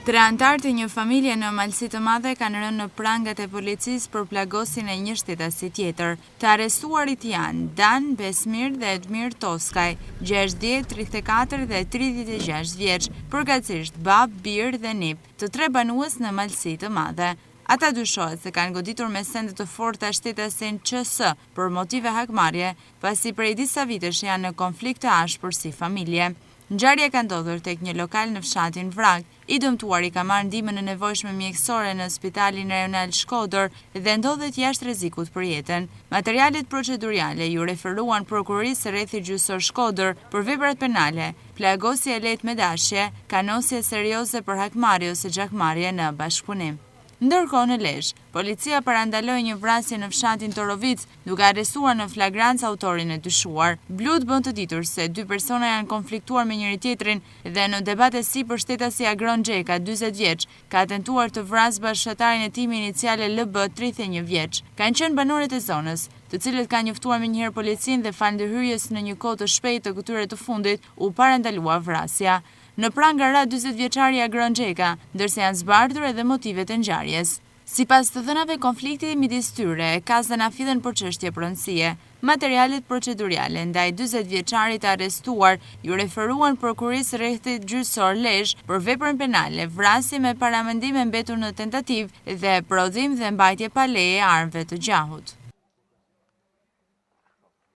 Tre antarë të një familje në Malësi të Madhe kanë rënë në prangat e policisë për plagosin e një shtetasi tjetër. Të arrestuarit janë Dan Besmir dhe Edmir Toskaj, 60, 34 dhe 36 vjeç, përkatësisht bab, bir dhe nip, të tre banues në Malësi të Madhe. Ata dyshohet se kanë goditur me sende të forta shtetasin QS për motive hakmarrje, pasi prej disa vitesh janë në konflikt të ashpër si familje. Ngjarja ka ndodhur tek një lokal në fshatin Vrag. I dëmtuari ka marrë ndihmën e nevojshme mjekësore në Spitalin Rajonal Shkodër dhe ndodhet jashtë rrezikut për jetën. Materialet procedurale ju referuan prokurorisë rrethi gjyqësor Shkodër për veprat penale, plagosje e lehtë me dashje, kanosje serioze për hakmarrje ose gjakmarrje në bashkëpunim. Ndërkohë në Lezhë, policia parandaloi një vrasje në fshatin Torovic, duke arrestuar në flagrancë autorin e dyshuar. Blut bën të ditur se dy persona janë konfliktuar me njëri tjetrin dhe në debate sipër shtetasi Agron Xheka, 40 vjeç, ka tentuar të vrasë bashkëtarën e tij me iniciale LB, 31 vjeç. Kanë qenë banorët e zonës, të cilët kanë njoftuar menjëherë policinë dhe falëndërhyrjes në një kohë të shpejtë të këtyre të fundit u parandalua vrasja. Në pranga ra 40 vjeçari Agron Xheka, ndërsa janë zbardhur edhe motivet e ngjarjes. Sipas të dhënave, konflikti midis tyre ka zënafillen për çështje pronësie. Materialet procedurale ndaj 40 vjeçarit të arrestuar ju referuan prokurorisë rrethit gjyqësor Lezhë për veprën penale, vrasje me paramendim e mbetur në tentativë dhe prodhim dhe mbajtje pa leje e armëve të gjahut.